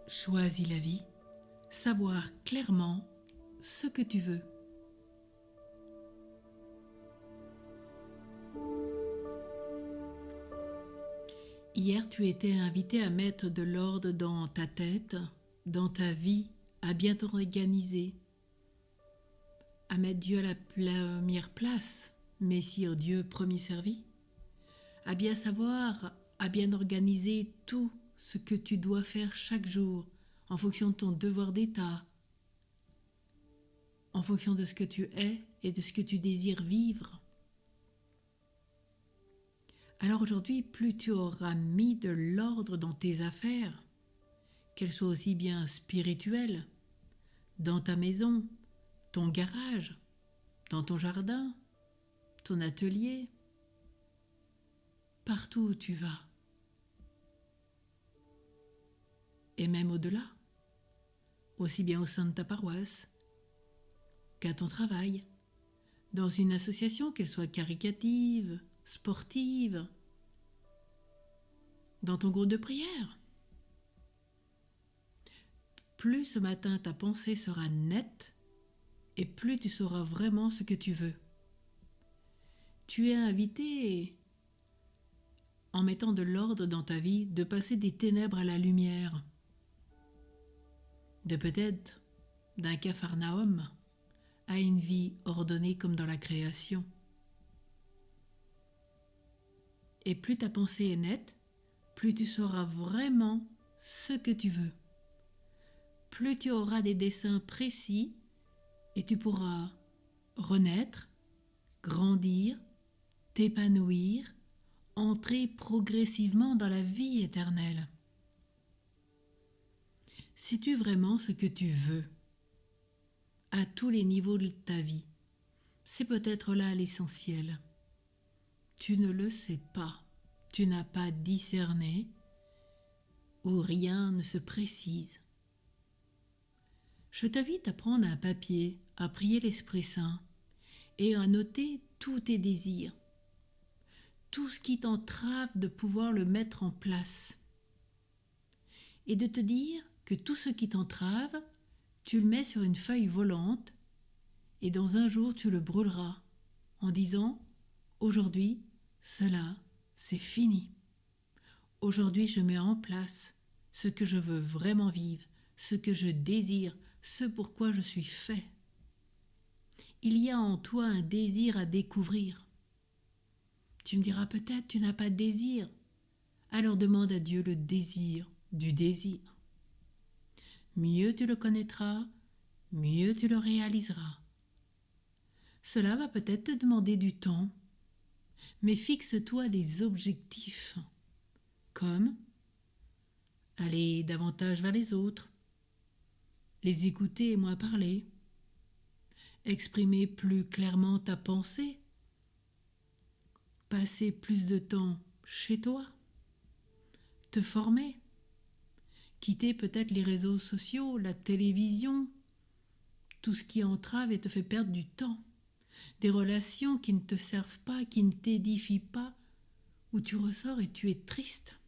Choisis la vie, savoir clairement ce que tu veux. Hier, tu étais invité à mettre de l'ordre dans ta tête, dans ta vie, à bien t'organiser, à mettre Dieu à la première place, Messire Dieu premier servi, à bien savoir, à bien organiser tout ce que tu dois faire chaque jour en fonction de ton devoir d'état, en fonction de ce que tu es et de ce que tu désires vivre. Alors aujourd'hui, plus tu auras mis de l'ordre dans tes affaires, qu'elles soient aussi bien spirituelles, dans ta maison, ton garage, dans ton jardin, ton atelier, partout où tu vas, et même au-delà, aussi bien au sein de ta paroisse qu'à ton travail, dans une association, qu'elle soit caritative, sportive, dans ton groupe de prière. Plus ce matin ta pensée sera nette et plus tu sauras vraiment ce que tu veux. Tu es invité, en mettant de l'ordre dans ta vie, de passer des ténèbres à la lumière, de peut-être d'un Capharnaüm à une vie ordonnée comme dans la création. Et plus ta pensée est nette, plus tu sauras vraiment ce que tu veux. Plus tu auras des desseins précis et tu pourras renaître, grandir, t'épanouir, entrer progressivement dans la vie éternelle. Sais-tu vraiment ce que tu veux à tous les niveaux de ta vie? C'est peut-être là l'essentiel. Tu ne le sais pas, tu n'as pas discerné ou rien ne se précise. Je t'invite à prendre un papier, à prier l'Esprit Saint et à noter tous tes désirs, tout ce qui t'entrave de pouvoir le mettre en place et de te dire que tout ce qui t'entrave, tu le mets sur une feuille volante et dans un jour tu le brûleras en disant « Aujourd'hui, cela, c'est fini. Aujourd'hui, je mets en place ce que je veux vraiment vivre, ce que je désire, ce pourquoi je suis fait. » Il y a en toi un désir à découvrir. Tu me diras peut-être tu n'as pas de désir. Alors demande à Dieu le désir du désir. Mieux tu le connaîtras, mieux tu le réaliseras. Cela va peut-être te demander du temps, mais fixe-toi des objectifs, comme aller davantage vers les autres, les écouter et moins parler, exprimer plus clairement ta pensée, passer plus de temps chez toi, te former, quitter peut-être les réseaux sociaux, la télévision, tout ce qui entrave et te fait perdre du temps, des relations qui ne te servent pas, qui ne t'édifient pas, où tu ressors et tu es triste.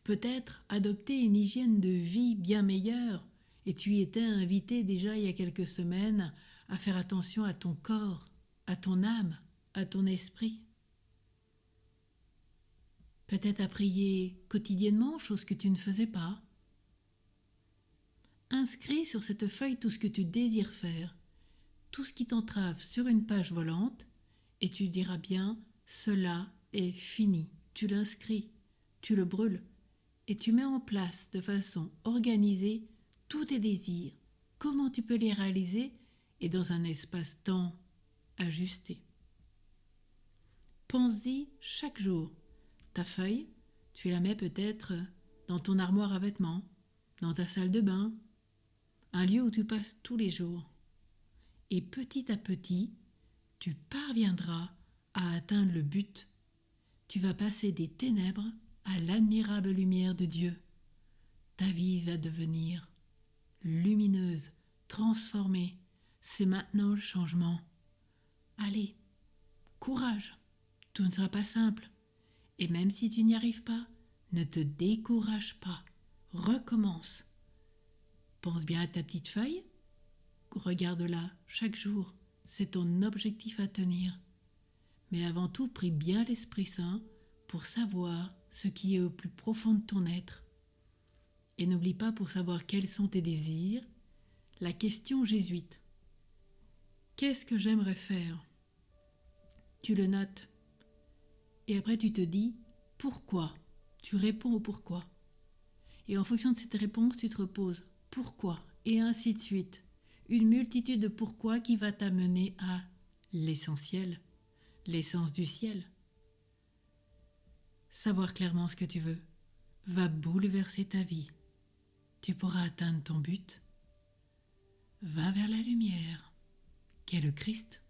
Peut-être adopter une hygiène de vie bien meilleure, et tu y étais invité déjà il y a quelques semaines à faire attention à ton corps, à ton âme, à ton esprit. Peut-être à prier quotidiennement, chose que tu ne faisais pas. Inscris sur cette feuille tout ce que tu désires faire, tout ce qui t'entrave sur une page volante, et tu diras bien « cela est fini ». Tu l'inscris, tu le brûles, et tu mets en place de façon organisée tous tes désirs, comment tu peux les réaliser, et dans un espace-temps ajusté. Pense-y chaque jour. Ta feuille, tu la mets peut-être dans ton armoire à vêtements, dans ta salle de bain, un lieu où tu passes tous les jours. Et petit à petit, tu parviendras à atteindre le but. Tu vas passer des ténèbres à l'admirable lumière de Dieu. Ta vie va devenir lumineuse, transformée. C'est maintenant le changement. Allez, courage. Tout ne sera pas simple. Et même si tu n'y arrives pas, ne te décourage pas. recommence. Pense bien à ta petite feuille, regarde-la chaque jour, c'est ton objectif à tenir. Mais avant tout, prie bien l'Esprit Saint pour savoir ce qui est au plus profond de ton être. Et n'oublie pas, pour savoir quels sont tes désirs, la question jésuite. Qu'est-ce que j'aimerais faire ? Tu le notes. Et après tu te dis pourquoi. Tu réponds au pourquoi. Et en fonction de cette réponse, tu te reposes pourquoi, et ainsi de suite. Une multitude de pourquoi qui va t'amener à l'essentiel, l'essence du ciel. Savoir clairement ce que tu veux va bouleverser ta vie. Tu pourras atteindre ton but. Va vers la lumière, qu'est le Christ.